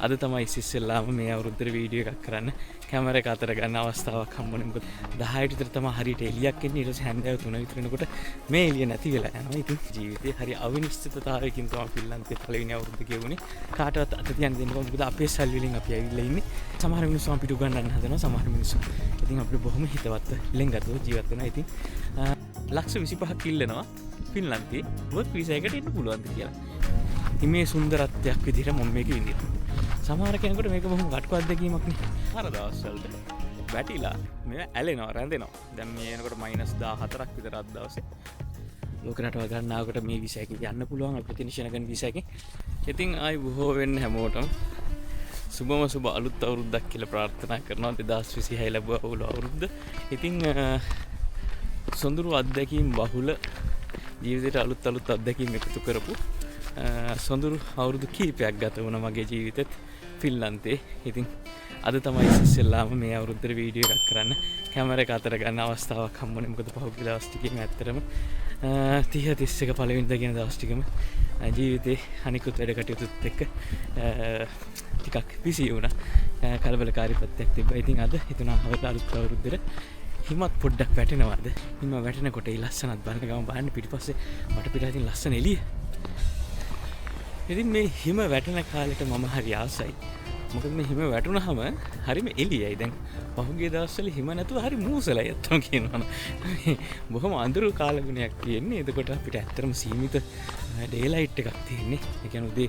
අද තමයි ඉස්සෙල්ලාම මේ අවුරුද්දේ වීඩියෝ එකක් කරන්න කැමරා එක අතර ගන්න අවස්ථාවක් හම්බුනේ. මොකද 10ට විතර තමයි හරියට එළියක් එන්නේ. ඊට පස්සේ හැන්දෑව 3 විතර වෙනකොට මේ එළිය නැති වෙලා යනවා. ඉතින් ජීවිතේ හරි අවිනිශ්චිතතාවයකින් තමයි ෆින්ලන්තේ පළවෙනි අවුරුද්ද ගෙවුනේ. කාටවත් අත තියන්න දෙන්න බෑ. මොකද අපේ සල්ලි වලින් අපි ඇවිල්ලා ඉන්නේ. සමහර මිනිස්සු අපිට උගන්වන්න හදනවා. සමහර මිනිස්සු ඉතින් අපිට බොහොම හිතවත්ව ලෙන්ගතව ජීවත් වෙනවා. ඉතින් ලක්ෂ 25ක් ඉල්ලනවා ෆින්ලන්තේ වර්ක් වීසා එකට එන්න පුළුවන්ද කියලා. ඉතින් මේ සුන්දරත්වයක් විදිහට මම මේක විඳිනවා. සමහර කෙනෙකුට මේක බොහොම කටුක අත්දැකීමක් නේ. අර දවස්වලට වැටිලා මේවා ඇලෙනවා රැඳෙනවා. දැන් මේ එනකොට -14ක් විතර අද දවසේ. ලෝක රටවල් ගන්නාවකට මේ වීසා එකකින් යන්න පුළුවන් ප්‍රතිනිෂ්ඨ කරන වීසා එකකින්. ඉතින් ආයි බොහෝ වෙන්න හැමෝටම සුබ අලුත් අවුරුද්දක් කියලා ප්‍රාර්ථනා කරනවා 2026 ලැබුවා අවුරුද්ද. ඉතින් සොඳුරු අත්දැකීම් බහුල ජීවිතේට අලුත් අත්දැකීම් එකතු කරපු සොඳුරු අවුරුදු කීපයක් ගත වුණා මගේ ජීවිතෙත් ෆින්ලන්තේ. ඉතින් අද තමයි ඉස්සෙල්ලාම මේ අවුරුද්දේ වීඩියෝ එකක් කරන්න කැමරා එක අතර ගන්න අවස්ථාවක් හම්බුනේ. මොකද පහුගිය දවස් ටිකෙම ඇත්තටම 30 පළවෙනිදා කියන දවස් ටිකම ජීවිතේ අනිකුත් වැඩ කටයුතුත් එක්ක ටිකක් බිසි වුණා. කලබලකාරී තත්ත්වයක් තිබ්බා. ඉතින් අද හිතුණා අලුත් අවුරුද්දේ හිමත් පොඩ්ඩක් වැටෙනවාද? හිම වැටෙනකොට ඒ ලස්සනත් බලන ගමන් බලන්න පිටිපස්සේ වටපිටා තියෙන ලස්සන එළිය. ඉතින් මේ හිම වැටෙන කාලෙට මම හරි ආසයි. මොකද මේ හිම වැටුනහම හරිම එළියයි. දැන් පහුගිය දවස්වල හිම නැතුව හරි මූසලයි අත්තම කියනවා. බොහොම අඳුරු කාලගුණයක් තියෙන්නේ. එතකොට අපිට ඇත්තටම සීමිත ඩේලයිට් එකක් තියෙන්නේ. ඒ කියන්නේ උදේ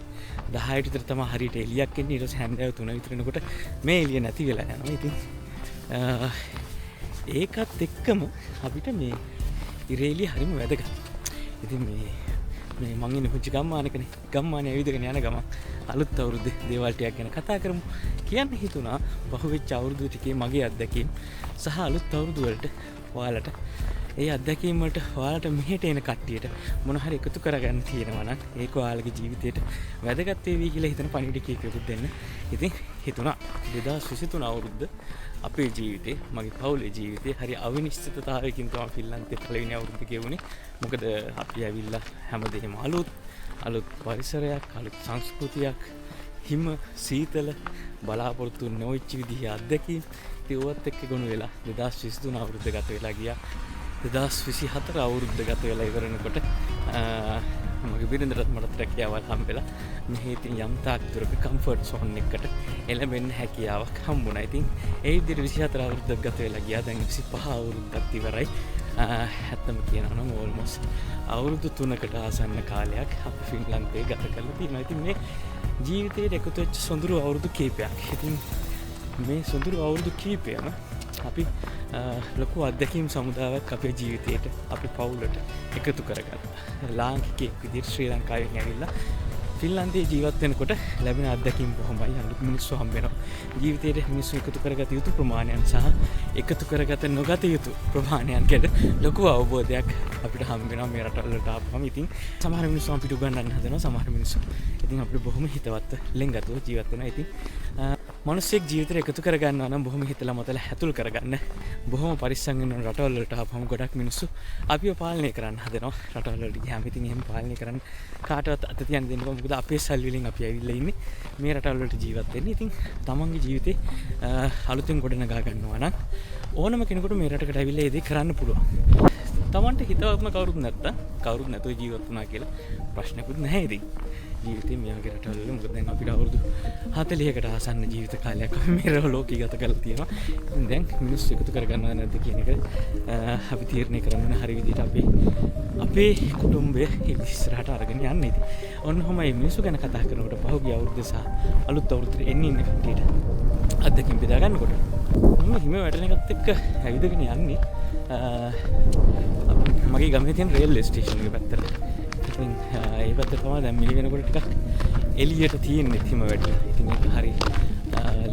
10ට විතර තමයි හරියට එළියක් එන්නේ. ඊට පස්සේ හැන්දෑව 3 විතර වෙනකොට මේ එළිය නැති වෙලා යනවා. ඉතින් ඒකත් එක්කම අපිට මේ ඉරේලිය හරිම වැදගත්. ඉතින් මේ මං ඉන්නේ පුංචි ගම්මානකනේ. ගම්මානේ ඇවිදගෙන යන ගමන් අලුත් අවුරුද්දේ දේවල් ටිකක් ගැන කතා කරමු කියන්න හිතුණා. පහුවෙච්ච අවුරුදු ටිකේ මගේ අත්දැකීම් සහ අලුත් අවුරුදු වලට ඔයාලට ඒ අත්දැකීම් වලට ඔයාලට මෙහෙට එන කට්ටියට මොන හරි එකතු කරගන්න තියෙනවා නම් ඒක ඔයාලගේ ජීවිතේට වැදගත් වේවි කියලා හිතන පණිවිඩ කීපයකට දෙන්න. ඉතින් හිතුණා 2023 අවුරුද්ද අපේ ජීවිතේ මගේ පවුලේ ජීවිතේ හරි අවිනිශ්චිතතාවයකින් තමයි ෆින්ලන්තේ පළවෙනි අවුරුද්ද ගෙවුනේ. මොකද අපි ඇවිල්ලා හැමදේම අලුත් පරිසරයක්, අලුත් සංස්කෘතියක්, හිම, සීතල, බලාපොරොත්තු නොවෙච්ච විදිහේ අත්දැකීම් ඒවත් එක්ක ගොනු වෙලා 2023 අවුරුද්ද ගත වෙලා ගියා. 2024 අවුරුද්ද ගත වෙලා ඉවරනකොට මගේ බිරිඳටත් මටත් රැකියාවල් හම්බෙලා මෙහි ඉතින් යම් තාක් දුරක කම්ෆර්ට් සෝන් එකකට එළඹෙන්න හැකියාවක් හම්බුණා. ඉතින් ඒ විදිහට 24 අවුරුද්දක් ගත වෙලා ගියා. දැන් 25 අවුරුද්දක් ඉවරයි. ඇත්තම කියනවා නම් ඕල්මෝස්ට් අවුරුදු 3කට ආසන්න කාලයක් අපි ෆින්ලන්තේ ගත කරලා තියෙනවා. ඉතින් මේ ජීවිතයේ එකතු වෙච්ච සොඳුරු අවුරුදු කීපයක්. ඉතින් මේ සොඳුරු අවුරුදු කීපයම අපි ලොකු අත්දැකීම් සමුදායක් අපේ ජීවිතයට අපේ පවුලට එකතු කරගත්තා. ලාංකිකයෙක් විදිහට ශ්‍රී ලංකාවෙන් ඇවිල්ලා ෆින්ලන්තේ ජීවත් වෙනකොට ලැබෙන අත්දැකීම් බොහොමයි. අලුත් මිනිස්සු හම්බ වෙනවා. ජීවිතේට මිනිස්සු එකතු කරගත යුතු ප්‍රමාණයන් සහ එකතු කරගත නොගත යුතු ප්‍රමාණයන් ගැන ලොකු අවබෝධයක් අපිට හම්බ වෙනවා මේ රටවල් වලට ආපුවම. ඉතින් සමහර මිනිස්සු අපිට උගන්වන්න හදනවා. සමහර මිනිස්සු ඉතින් අපිට බොහොම හිතවත්ව ලෙන්ගතව ජීවත් වෙනවා. ඉතින් මිනිස්සෙක් ජීවිතේ එකතු කරගන්නවා නම් බොහොම හිතලා මතලා හැතුල් කරගන්න බොහොම පරිස්සම් වෙන රටවල් වලට ආපුවම ගොඩක් මිනිස්සු අපිව පාලනය කරන්න හදනවා. රටවල් වලට ගියාම ඉතින් එහෙම පාලනය කරන්න කාටවත් අත තියන්න දෙන්න බෑ. මොකද අපේ සල්ලි වලින් අපි ඇවිල්ලා ඉන්නේ මේ රටවල් වලට ජීවත් වෙන්න. ඉතින් තමන්ගේ ජීවිතේ අලුතෙන් ගොඩනගා ගන්නවා නම් ඕනම කෙනෙකුට මේ රටකට ඇවිල්ලා ඒ දේ කරන්න පුළුවන්. තමන්ට හිතවත්ම කවුරුත් නැතුව ජීවත් වුණා කියලා ප්‍රශ්නකුත් නැහැ. ඉතින් ජීවිතේ මෙයාගේ රටවල මොකද දැන් අපිට අවුරුදු 40කට ආසන්න ජීවිත කාලයක් අපි මේ ලෝකේ ගත කරලා තියෙනවා. ඉතින් දැන් මිනිස්සු එකතු කරගන්නවද නැද්ද කියන එක අපි තීරණය කරන්න හරි විදිහට අපේ කුටුම්බය ඉස්සරහට අරගෙන යන්න. ඉතින් ඔන්නෝමයි මිනිස්සු ගැන කතා කරනකොට පහුගිය අවුරුද්ද සහ අලුත් අවුරුද්දේ එන්නේ ඉන්න කට්ටියට අත්දැකීම් බෙදා ගන්නකොට මම හිම වැටෙන එකත් එක්ක ඇවිදගෙන යන්නේ මගේ ගමේ තියෙන රේල්වේ ස්ටේෂන් එක පැත්තට. ඉතින් ඒ පැත්තට තමයි දැන් මේ වෙනකොට ටිකක් එළියට තියෙන්නේ හිම වැටිලා. ඉතින් ඒක හරි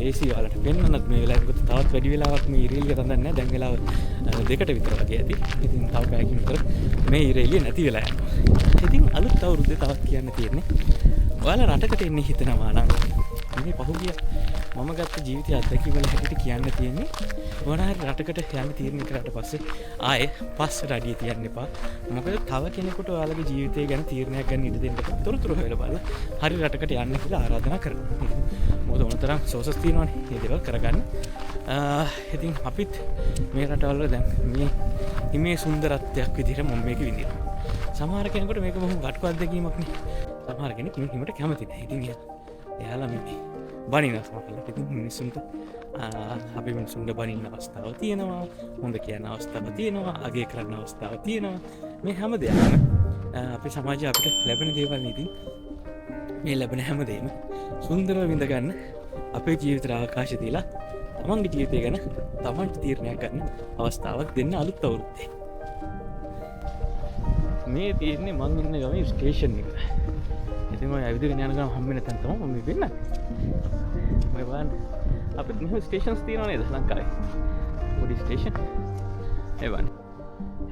ලේසි ඔයාලට පෙන්වන්නත් මේ වෙලාවට තවත් වැඩි වෙලාවක් මේ ඉරේලිය රඳන්නේ නැහැ. දැන් වෙලාව 2ට විතර වගේ ඇති. ඉතින් තව පැයකින් විතර මේ ඉරේලිය නැති වෙලා යනවා. ඉතින් අලුත් අවුරුද්දේ තවත් කියන්න තියෙන්නේ ඔයාලා රටකට එන්න හිතනවා නම් මේ පහුගිය මම ගත්ත ජීවිතය අත්දැකීම් වල හැටියට කියන්න තියෙන්නේ ඕනෑම රටකට යන්න තීරණය කරාට පස්සේ ආයේ පස්සට අඩිය තියන්න එපා. මොකද තව කෙනෙකුට ඔයාලගේ ජීවිතය ගැන තීරණයක් ගන්න ඉඩ දෙන්න තොරතුරු හොයලා බලලා හරි රටකට යන්න කියලා ආරාධනා කරනවා. මොනතරම් සෝසස් තියෙනවනේ මේ දේවල් කරගන්න. ඉතින් අපිත් මේ රටවල දැන් මේ හිමේ සුන්දරත්වයක් විදිහට මම මේක විඳිනවා. සමහර කෙනෙකුට මේක බොහොම ගට්ටු අත්දැකීමක් නේ. සමහර කෙනෙක් මේ හිමට කැමති නැහැ. ඉතින් එයාලා මේ බනිනවා සමහරවිට. ඉතින් මිනිස්සුන්ට අපි මිනිස්සුන්ට බනින්න අවස්ථාව තියෙනවා, හොඳ කියන අවස්ථාව තියෙනවා, අගය කරන්න අවස්ථාව තියෙනවා. මේ හැම දෙයක්ම අපේ සමාජය අපිට ලැබෙන දේවල් නේ. ඉතින් මේ ලැබෙන හැමදේම සුන්දරව විඳ ගන්න අපේ ජීවිතයට අවකාශ දීලා තමන්ගේ ජීවිතය ගැන තමන්ට තීරණයක් ගන්න අවස්ථාවක් දෙන්න අලුත් අවුරුද්දේ. මේ තියෙන්නේ මං ඉන්න ගමේ ස්ටේෂන් එක. ඉතින් මම ඇවිදගෙන යන ගමන් හම්බෙන තැන තමයි මම වෙන්නේ. මම බලන්න අපිට මෙහෙම ස්ටේෂන්ස් තියෙනව නේද ලංකාවේ? පොඩි ස්ටේෂන්. ඒ වань.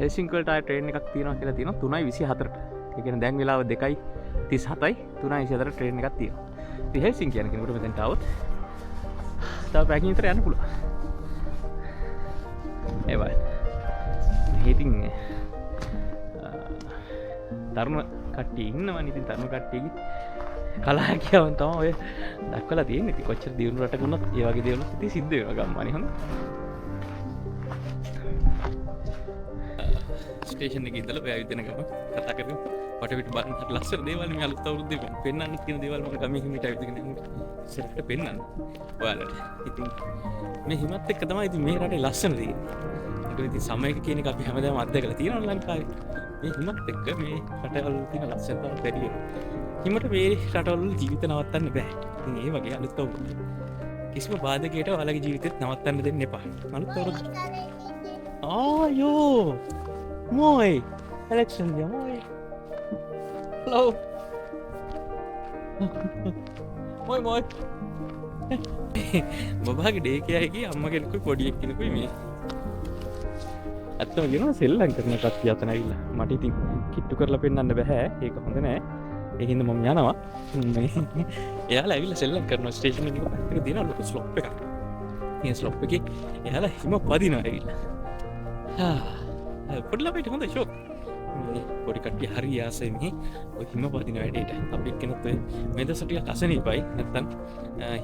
හෙල්සින්කි වලට ආය ට්‍රේන් එකක් තියෙනවා කියලා තියෙනවා 3:24ට. ඒ කියන්නේ දැන් වෙලාව 2:37යි 3:24 ට්‍රේන් එකක් තියෙනවා. ඉතින් හෙල්සින්කි යන කෙනෙකුට මෙතෙන්ට આવොත් තව පැයකින් විතර යන්න පුළුවන්. ඒ වань. ඉතින් තරුණ කට්ටිය ඉන්නවනේ. ඉතින් තරුණ කට්ටියගේ කලාකියාවන් තමයි ඔය දක්වලා තියෙන්නේ. ඉතින් කොච්චර දියුණු රටක වුණත් ඒ වගේ දේවල් ඉතින් සිද්ධ වෙනවා ගම්මානේ. හොඳ ස්ටේෂන් එකේ ඉඳලා ඔය ඇවිදින ගම කතා කරමු. වටපිට බලන්න ලස්සන දේවල් මේ අලුත් අවුරුද්දේ පෙන්වන්න තියෙන දේවල් මම ගමේ හිමිට ඇවිදගෙන යනවා. ඉස්සරහට පෙන්වන්න ඔයාලට. ඉතින් මේ හිමත් එක්ක තමයි ඉතින් මේ රටේ ලස්සන තියෙන්නේ. ඒක ඉතින් සමයක කියන එක අපි හැමදාම අත්දැකලා තියෙනවා ලංකාවේ. මේ හිමත් එක්ක මේ රටවල තියෙන ලස්සන තමයි බැරි හිමට මේ රටවල ජීවිත නවත්තන්න බෑ. ඉතින් ඒ වගේ අලුත් අවුරුද්ද කිසිම බාධකයකට ඔයාලගේ ජීවිතෙත් නවත්තන්න දෙන්න එපා. අලුත් අවුරුද්ද ආයෝ මොයි ඇලෙක්සන්ඩර් මොයි hello මොයි මොයි බබාගේ ඩේ කියයි අම්ම කෙනෙකුයි පොඩි එක්කෙනෙකුයි මේ ඇත්තම කියනවා සෙල්ලම් කරන කට්ටිය අතන ඇවිල්ලා මට ඉතින් කිට්ටු කරලා පෙන්නන්න බෑ ඒක හොඳ නෑ ඒ හින්දා මම යනවා එයාලා ඇවිල්ලා සෙල්ලම් කරන ස්ටේෂන් එකේ පැත්තක දින ලොකු ස්ලොප් එකක් මේ ස්ලොප් එකේ එයාලා හිම පදිනවා ඇවිල්ලා පොඩි ළමයිට හොඳ ෂොක් පොඩි කට්ටිය හරි ආසයි මේ ඔය හිම පදින වැඩේට අපි එක්කෙනෙක් ඔය මේ දවස් ටිකක් අසනීපයි නැත්තම්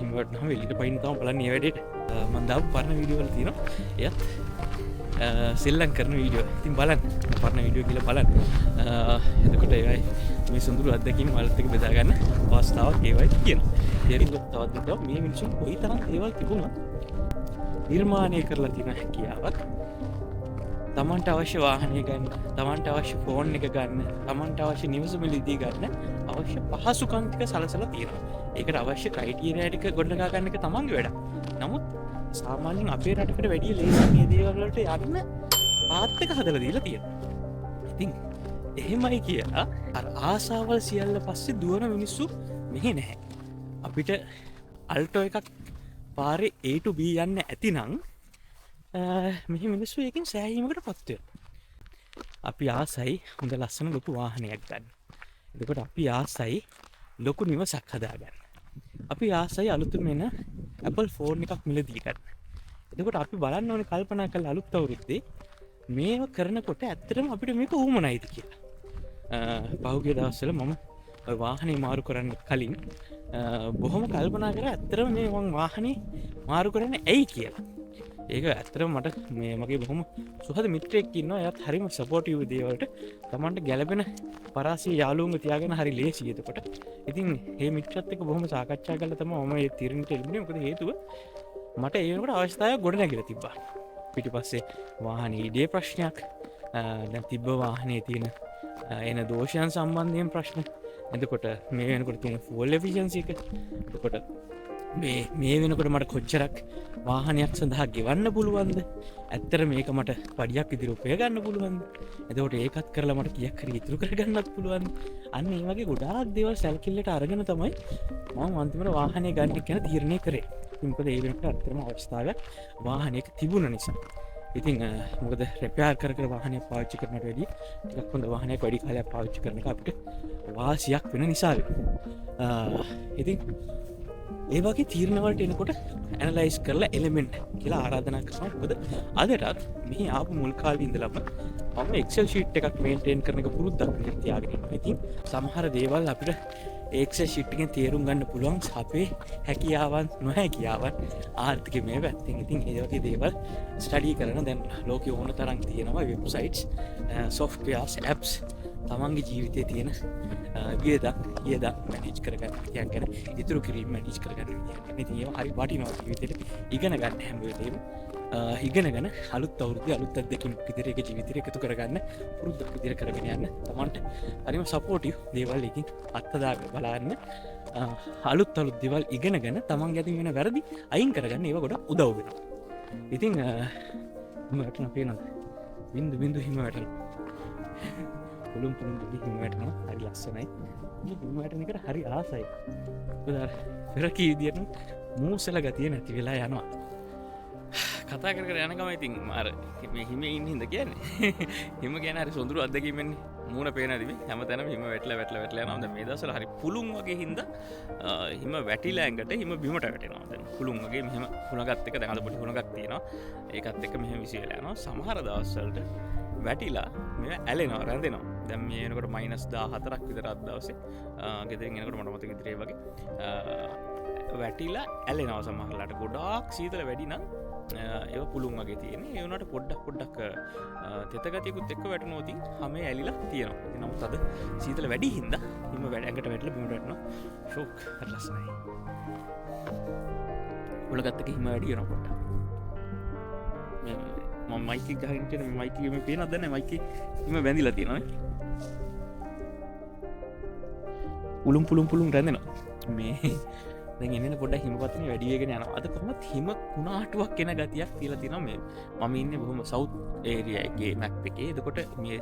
හිම වටනම එළියට පයින් තමයි බලන්නේ මේ වැඩේට මම දාපු පරණ වීඩියෝ වල තියෙනවා එයත් සෙල්ලම් කරන වීඩියෝ ඉතින් බලන්න පරණ වීඩියෝ කියලා බලන්න එතකොට ඒවයි මේ සුන්දර අත්දැකීම් වලත් එක්ක බෙදා ගන්න අවස්ථාවක් ඒවයි කියනවා තේරුම් ගත්තවත් දෙතව මේ මිනිස්සුන් කොයිතරම් දේවල් තිබුණා නිර්මාණය කරලා තියෙන හැකියාවක් තමන්ට අවශ්‍ය වාහනය ගන්න තමන්ට අවශ්‍ය ෆෝන් එක ගන්න තමන්ට අවශ්‍ය නිවස මිලදී ගන්න අවශ්‍ය පහසුකම් ටික සලසලා තියෙනවා. ඒකට අවශ්‍ය ක්‍රයිටීරියා ටික ගොඩනගා ගන්න එක තමන්ගේ වැඩ. නමුත් සාමාන්‍යයෙන් අපේ රටකට වැඩිය ලේසි මේ දේවල් වලට යන්න පාත් එක හදලා දීලා තියෙනවා. ඉතින් එහෙමයි කියලා අර ආසාවල් සියල්ල පස්සේ දුවන මිනිස්සු මෙහෙ නැහැ. අපිට අල්ටෝ එකක් පාරේ A to B යන්න ඇතිනම් මෙහි මිනිස්සු ඒකින් සෑහීමකට පත්වය. අපි ආසයි හොඳ ලස්සන ලොකු වාහනයක් ගන්න. එතකොට අපි ආසයි ලොකු නිවසක් හදාගන්න. අපි ආසයි අලුතුම එන Apple ෆෝන් එකක් මිලදී ගන්න. එතකොට අපි බලන්න ඕනේ කල්පනා කරලා අලුත් අවුරුද්දේ මේව කරනකොට ඇත්තටම අපිට මේක උවමනයිද කියලා. පහුගිය දවස්වල මම වාහනේ මාරු කරන්න කලින් බොහොම කල්පනා කරා ඇත්තටම මේ මං වාහනේ මාරු කරන්නේ ඇයි කියලා. ඒක ඇත්තටම මට මේ මගේ බොහොම සුහද මිත්‍රයෙක් ඉන්නවා. එයාත් හරිම සපෝටිව් දේවල්ට තමන්ට ගැළපෙන පරාසී යාළුවන්ව තියාගෙන හරි ලේසියි එතකොට. ඉතින් මේ මිත්‍රත් එක්ක බොහොම සාකච්ඡා කරලා තමයි මම මේ තීරණයට එන්නේ. මොකද හේතුව මට ඒ වෙනකොට අවස්ථාවක් ගොඩ නැගිලා තිබ්බා. පිටිපස්සේ වාහනේ ඉඩේ ප්‍රශ්නයක් දැන් තිබ්බ වාහනේ තියෙන එන දෝෂයන් සම්බන්ධයෙන් ප්‍රශ්න. එතකොට මේ වෙනකොට තියෙන ෆුවල් එෆිෂියන්සි එක. එතකොට මේ වෙනකොට මට කොච්චරක් වාහනයක් සඳහා ගෙවන්න පුළුවන්ද? ඇත්තට මේක මට පඩියක් විදිහට උපය ගන්න පුළුවන්ද? එතකොට ඒකත් කරලා මට කීයක් හරි ඉතුරු කරගන්නත් පුළුවන්ද? අන්න ඒ වගේ ගොඩාක් දේවල් සැලකිල්ලට අරගෙන තමයි මම අන්තිමට වාහනේ ගන්න ගැන තීරණය කරේ. මොකද ඒ වෙනකොට ඇත්තටම අවස්ථාවක් වාහනයක තිබුණ නිසා. ඉතින් මොකද රිපෙයාර් කර වාහනයක් පාවිච්චි කරනට වැඩිය ටිකක් හොඳ වාහනයක් වැඩි කාලයක් පාවිච්චි කරන එක අපිට වාසියක් වෙන නිසා. ඉතින් ඒ වගේ තීරණවලට එනකොට ඇනලයිස් කරලා එලිමෙන්ට් කියලා ආරාධනා කරනවා. මොකද අදටත් මේ ආපු මුල් කාලේ ඉඳලම මම Excel sheet එකක් මේන්ටේන් කරන එක පුරුද්දක් විදිහට තියාගෙන ඉන්නවා. ඉතින් සමහර දේවල් අපිට ඒක්ෂ ශිට්ටිකෙන් තේරුම් ගන්න පුළුවන් අපේ හැකියාවන් නොහැකියාවන් ආර්ථික මේ පැත්තිෙන් ඉතින් ඒවගේ දේවල් ස්ටඩී කරන දැන් ලෝක ඕන තරන් තියෙනවා වෙබ්සයිට්ස් සොෆ්ටයාස් ඇප්ස් තමන්ගේ ජීවිතය තියෙන වියද මැනිච් කරගන්න තියන් ගැන ඉතුරු කිරීම මැනිච් කරගන්න තිය හරි පටිනවා ජීවිතයට ඉගෙන ගන්න හැමවේදීම ඉගෙන ගන අලුත් අවුරුදු අලුත් අත්දකින් පිදිරක ජීවිතය එකතු කරගන්න පුරුද්ද පිදිර කරගෙන යන්න තමන්ට හරිම සපෝටිව් දේවල් එකින් අත්තදාග බලන්න අලුත් අලුත් දෙවල් ඉගෙන ගැන තමන් ගැති වෙන වැරදි අයින් කරගන්න ඒව ගොඩ උදව් වෙන ඉතිං වැටන පේනද බින්දු හිම වැටන පුළුම් පුළුම් හිම වැටන හරි ලස්සනයි හිමවැටනකට හරි ආසයි පෙරකී විදියට මූසල ගතිය නැති වෙලා යනවා කතා කර යනකම ඉතින් මාර හිම ඉන්න හිද කියන්නේ හිම ගැන හරි සොඳුරු අදකිමෙන් මූුණ පේනතිම හැම තැන හිම වැටල නවද මේ දසල හරි පුළුම් වගේ හින්ද හිම වැටිලා ඇඟට හිම බිමට වැටෙනවා පුළුන්ගේ මෙහම හුණගත්තක දැඟල පොටි හුණගක් තියෙනවා ඒකත් එක්ක මෙහම විසිවෙලානවා සමහර දවස්සල්ට වැටිලා මෙ ඇලෙනවා රැඳෙනවා දැම් මේනකට මයිනස් 14ක් විතර අදවසේ ගෙදරින් එනකට මටමත විතරේ වගේ වැටිලා ඇලෙනව සමහරලාට ගොඩාක් සීතල වැඩිනම් ඒ පුළුවන් වගේ තියෙන ඒවනට පොඩ්ඩක් තෙතගතිකුත් එක්ක වැටනෝතින් හම ඇලිලා තියෙනවා නමුත් අද සීතල වැඩි හින්ද හිම වැඩකට වැටල බිමටන ශෝක් ලස්සනයි උලගත්තක හිම වැඩියන පොට්ට මයික ගහිට මයිකම පේන දන්න මයික හිම බැඳිලා තියෙනවා පුළුම් රැඳෙනවා මේ එන්න පොඩ හිමපත්න වැඩියගෙන යන අද කොමත් හිම කුණාටුවක් කෙන ගතියක් කියල තින මේ මම ඉන්න බොහොම සෞ් ඒරියගේ මැක් එකේ එදකොට මේ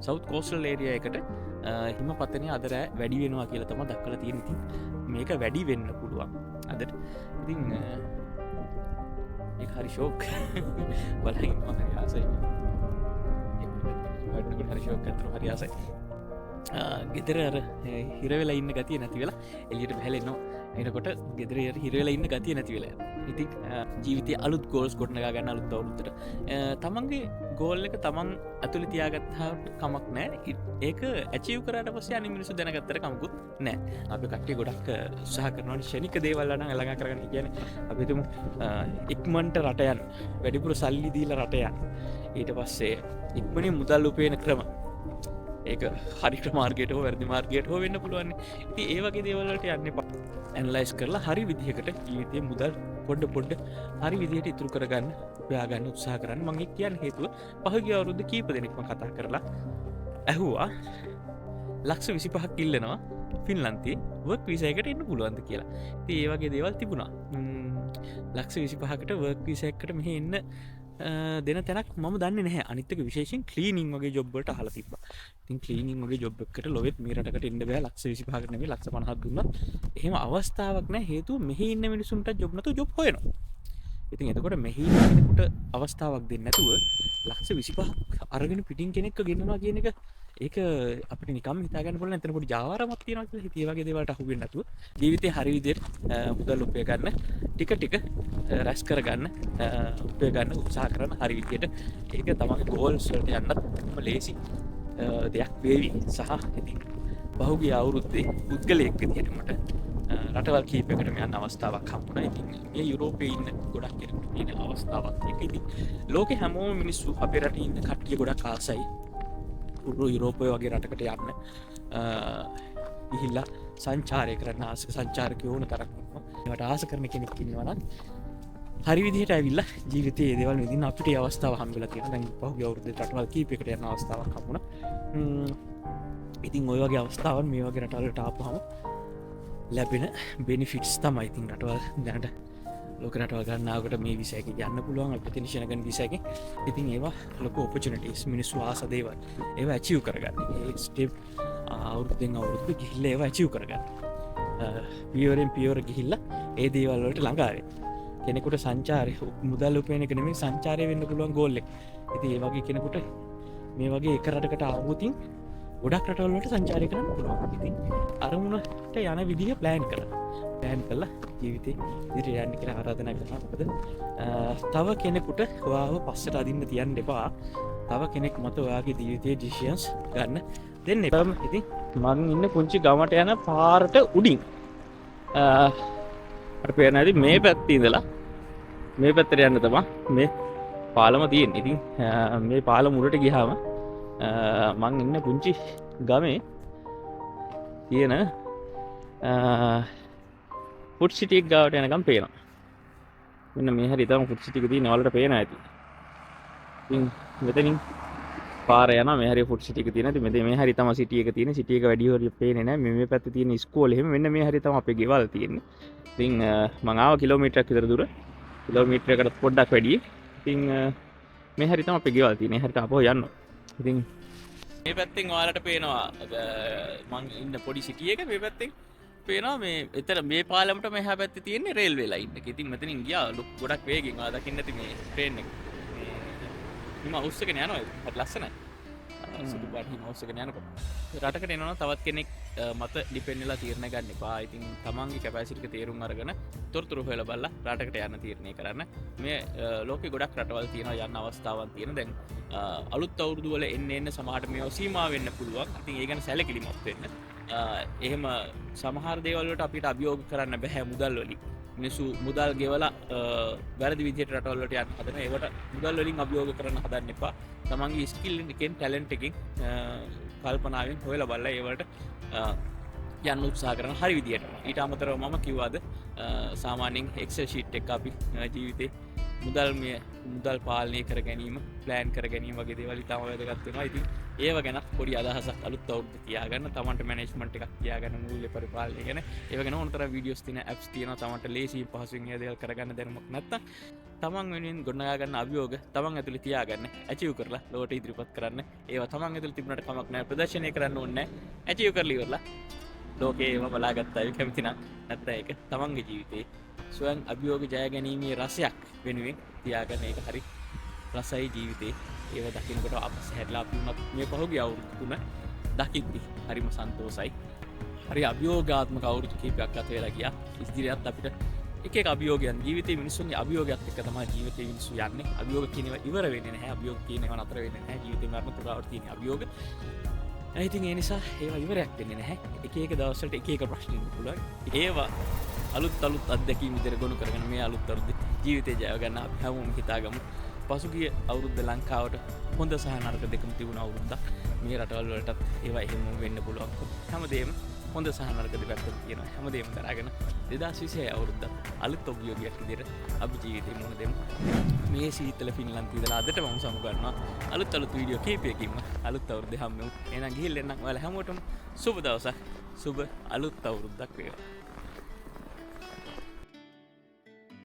සෞ් කෝස්ටල් ඒරිය එකට හිම පත්තනය අදර වැඩි වෙනවා කියල තම දක්කල තියෙන ති මේක වැඩි වෙන්න පුළුවන් අදට ඉතින් හරි ශෝක් බලහිම හරි ආසයි හරි ශෝක් ඇතර හරි ආසයි ගෙදර හිරවෙලා ඉන්න ගතිය නැති වෙලා එලියට පැහෙලෙනවා එනකොට ගෙදර හිරවෙලා ඉන්න ගතිය නැති වෙලා ඉති ජීවිතය අලුත් ගෝල්ස් ගොඩ්නග ගන්න අලුත් අවුරුත්තට තමන්ගේ ගෝල් එක තමන් ඇතුළි තියාගත්තාට කමක් නෑ ඒක ඇචිව් කරට පස්සේ අනි මිනිසු දැනගත්තර කමකුත් නෑ අප කට්ටිය ගොඩක් සහ කරනවට ෂණික දේවල්ලන ඇළඟ කරගන්න කියන අපිතුම ඉක්මන්ට රටයන් වැඩිපුර සල්ලි දීල රටයන් ඊට පස්සේ ඉක්මනින් මුදල් උපයන ක්‍රම ඒක හරිට මාර්ගයට හෝ වැරදි මාර්ගයට හෝ වෙන්න පුළුවන් ති ඒවගේ දේවලට යන්න ප ඇන්ලයිස් කරලා හරි විදිහකට ජීවිතය මුදල් පොඩ්ඩ හරි විදිහට ඉතුරු කරගන්න ප්‍යාගන්න උත්සාහ කරන්න මගේ කියන්න හේතුව පහගේ අවුරුද්ධ කීප දෙනෙක්ම කතා කරලා ඇහුවා ලක්ෂ 25ක් ඉල්ලනවා ෆින්ලන්තේ වර්ක් විසයකට එන්න පුළුවන්ද කියලා ඒ වගේ දේවල් තිබුණා ලක්ෂ 25කට වර්ක් විසයකට මෙහ එන්න දෙන තැනක් ම දන්න නැහැ අනිතක විශේෂෙන් කලීනිං වගේ ජොබ්බට හල තිබ තින් කලීනිං වගේ ජොබ්කට ලොවෙත් මේරටකට එන්න බෑ ලක්ෂ විසිපාගනම ලක්ෂ පහක් දුන්න එහෙම අවස්ථාවක් නෑ හේතු මෙහි ඉන්න මිනිසුන්ට ජොබ්නතු ජොබ් හොයනවා ඉතින් එතකොට මෙහිකුට අවස්ථාවක් දෙන්න නැතුව ලක්ෂ 25ක් අරගෙන පිටින් කෙනෙක්ක ගෙන්නවා කියන එක ඒක අපිට නිකම් හිතාගන්න පුළුවන් එතන පොඩි ජාවාරමක් තියෙනවා කියලා හිතේ වගේ දේවල්ට අහු වෙන්නේ නැතුව ජීවිතේ හරි විදිහට මුදල් උපය ගන්න ටික රැස් කරගන්න උපය ගන්න උත්සාහ කරන හරි විදිහට ඒක තමයි ගෝල්ස් වලට යන්නත් ලේසි දෙයක් වේවි සහ ඉතින් බහුගිය අවුරුද්දේ පුද්ගලයෙක් විදිහට මට රටවල් කීපයකට යන අවස්ථාවක් හම්බුණා. ඉතින් මේ යුරෝපයේ ඉන්න ගොඩක් කෙනෙකුට තියෙන අවස්ථාවක් එක. ඉතින් ලෝකේ හැමෝම මිනිස්සු අපේ රටේ ඉන්න කට්ටිය ගොඩක් ආසයි. යුරෝපය වගේ රටකට යන්න ගිහිල්ලා සංචාරය කරන්න ආස සංචාරකයෝ ඕන තරක් ඉන්නවා. ඒවට ආස කරන කෙනෙක් ඉන්නවා නම් හරි විදිහට ඇවිල්ලා ජීවිතයේ ඒ දේවල් විඳින්න අපිට අවස්ථාව හම්බෙලා තියෙනවා. දැන් පහුගිය අවුරුද්දේ රටවල් කීපයකට යන අවස්ථාවක් හම්බුණා. ඉතින් ওই වගේ අවස්ථාවන් මේ වගේ රටවලට ආපුවම ලැබෙන බෙනිෆිට්ස් තමයි. ඉතින් රටවල් දැනට ලෝක රටවල් ගන්නාවකට මේ විසා එකේ යන්න පුළුවන් අපිට නිෂ්ණගන් විසා එකේ. ඉතින් ඒවා ලොකු ඔපචුනිටිස් මිනිස්සු ආස දේවල් ඒවා ඇචීව් කරගන්න. ඒ ස්ටෙප් අවුරුද්දෙන් අවුරුද්ද ගිහිල්ලා ඒවා ඇචීව් කරගන්න. පියවරෙන් පියවර ගිහිල්ලා ඒ දේවල් වලට ළඟා වෙන්න. කෙනෙකුට සංචාරය මුදල් උපයන එක නෙමෙයි සංචාරය වෙන්න පුළුවන් ගෝල් එක. ඉතින් ඒ වගේ කෙනෙකුට මේ වගේ එක රටකට ආවොතින් ගොඩක් රටවල් වලට සංචාරය කරන්න පුළුවන්. ඉතින් අරමුණට යන විදිහ ප්ලෑන් කරලා ජීවිතේ ඉදිරියට යන්න කියලා ආරාධනා කරනවා. මොකද තව කෙනෙකුට ඔයාව පස්සට අදින්න තියන්න එපා. තව කෙනෙක් මත ඔයාගේ ජීවිතයේ ඩිසිෂන්ස් ගන්න දෙන්න එපම. ඉතින් මං ඉන්න පුංචි ගමට යන පාරට උඩින් අපිට පේන ඇති මේ පැත්තේ ඉඳලා මේ පැත්තට යන්න තමයි මේ පාලම තියෙන්නේ. ඉතින් මේ පාලම උඩට ගියාම මං ඉන්න පුංචි ගමේ තියෙන ෆුඩ් සිටි එක ගාවට යනකම් පේනවා. මෙන්න මේ හැරි තමයි ෆුඩ් සිටි එක තියෙන වලට පේන ඇති. ඉතින් මෙතනින් පාර යනවා මේ හැරි ෆුඩ් සිටි එක තියෙන. ඉතින් මේ හැරි තමයි සිටි එක තියෙන. සිටි එක වැඩි හොරිය පේන්නේ නැහැ. මේ පැත්තේ තියෙන ඉස්කෝලේ එහෙම මෙන්න මේ හැරි තමයි අපේ ගෙවල් තියෙන්නේ. ඉතින් මං ආව කිලෝමීටරයක් විතර දුර. කිලෝමීටරයකට පොඩ්ඩක් වැඩි. ඉතින් මේ හැරි තමයි අපේ ගෙවල් තියෙන්නේ. හැරිට අපෝ යන්න. ඉතින් මේ පැත්තෙන් ඔයාලට පේනවා මං ඉන්න පොඩි සිටි එක මේ පැත්තෙන් පේනවා මේ එතන මේ පාලමට මෙහා පැත්තේ තියෙන්නේ රේල්වේ ලයින් එක. ඉතින් මෙතනින් ගියා ගොඩක් වේගෙන් ඔයා දකින්න ඇති මේ ට්‍රේන් එක. මේ හවුස් එකේ යනවා ඒක. හරි ලස්සනයි. සුදු පාට හවුස් එකේ යනකොට රටකට එනවා තවත් කෙනෙක් මත ඩිපෙන්ඩ් වෙලා තීරණ ගන්න එපා. ඉතින් තමන්ගේ කැපැසිටි එක තේරුම් අරගෙන තොරතුරු හොයලා බලලා රටකට යන්න තීරණය කරන්න. මේ ලෝකේ ගොඩක් රටවල් තියෙනවා යන්න අවස්ථාවක් තියෙන. දැන් අලුත් අවුරුදු වල එන්න සමහරට මේවා සීමා වෙන්න පුළුවන්. ඉතින් ඒ ගැන සැලකිලිමත් වෙන්න. එහෙම සමහර දේවල් වලට අපිට අභියෝග කරන්න බෑ මුදල් වලින්. මිනිස්සු මුදල් ගෙවලා වැරදි විදිහට රටවල් වලට යන්න හදන. ඒවට මුදල් වලින් අභියෝග කරන්න හදන්න එපා. තමන්ගේ ස්කිල් එකෙන් ටැලන්ට් එකෙන් කල්පනාවෙන් හොයලා බලලා ඒවට යන්න උත්සාහ කරන හරි විදියට. ඊට අමතරව මම කිව්වාද සාමාන්‍යයෙන් එක්සෙල් ෂීට් එක අපි ජීවිතේ මුදල් පාලනය කර ගැනීම, ප්ලෑන් කර ගැනීම වගේ දේවල් ඉතාම වැදගත් වෙනවා. ඉතින් ඒව ගැන පොඩි අදහසක් අලුත් අවුරුද්ද තියාගන්න, තමන්ට මැනේජ්මන්ට් එකක් තියාගන්න, මූල්‍ය පරිපාලනය ගැන. ඒව ගැන ඕනතරම් වීඩියෝස් තියෙන ඇප්ස් තියෙනවා. තමන්ට ලේසියෙන් පහසුවෙන් ඒ දේවල් කරගන්න දැනුමක් නැත්තම් තමන් වෙනුවෙන් ගොඩනගා ගන්න අභියෝග තමන් ඇතුලේ තියාගන්න, ඇචීව් කරලා ලෝකට ඉදිරිපත් කරන්න. ඒවා තමන් ඇතුලේ තිබුණාට කමක් නැහැ. ප්‍රදර්ශනය කරන්න ඕනේ නැහැ. ඇචීව් කරලා ඉවරලා ලෝකේ ඒව බලාගත්තා ඒ කැමති නම් නැත්නම් ඒක තමන්ගේ ජීවිතේ ස්වයං අභියෝග ජය ගැනීමේ රසයක් වෙනුවෙන් තියාගන්න. ඒක හරි රසයි ජීවිතේ. ඒව දකින්නකොට අපස් හැදලා අපි උනත් මේ පහුගිය අවුරුදු 3 දකිද්දි හරිම සන්තෝසයි. හරි අභියෝගාත්මක අවුරුදු කිහිපයක් ගත වෙලා ගියා. ඉදිරියට අපිට එක අභියෝගයන් ජීවිතේ මිනිස්සුන්ගේ අභියෝගයත් එක්ක තමයි ජීවිතේ මිනිස්සු යන්නේ. අභියෝග කියන ඒවා ඉවර වෙන්නේ නැහැ. අභියෝග කියන ඒවා නතර වෙන්නේ නැහැ. ජීවිතේ මරණ පුරාවට තියෙන අභියෝග. ඉතින් ඒ නිසා ඒවා ඉවරයක් වෙන්නේ නැහැ. එක දවස් වලට එක ප්‍රශ්න ඉන්න පුළුවන්. ඒවා අලුත් අත්දැකීම් විතර ගොනු කරගෙන මේ අලුත් අවුරුද්දේ ජීවිතේ ජය ගන්න අපි හැමෝම හිතාගමු. පසුගිය අවුරුද්ද ලංකාවට හොඳ සහ නරක දෙකම තිබුණ අවුරුද්දක්. මේ රටවල් වලටත් ඒවා එහෙම වෙන්න පුළුවන්. හැමදේම හොඳ සහ නරක දෙපැත්තක් තියෙනවා. හැමදේම කරගෙන 2026 අවුරුද්ද අලුත් අභියෝගයක් විදිහට අපි ජීවිතේ මොන දෙමු. මේ සීතල ෆින්ලන්තේ ඉඳලා අදට මම සමු ගන්නවා අලුත් වීඩියෝ කීපයකින්ම අලුත් අවුරුද්දේ හැමෝම එහෙනම් ගිහින් එන්නම්. ඔයාලා හැමෝටම සුබ දවසක්, සුබ අලුත් අවුරුද්දක් වේවා.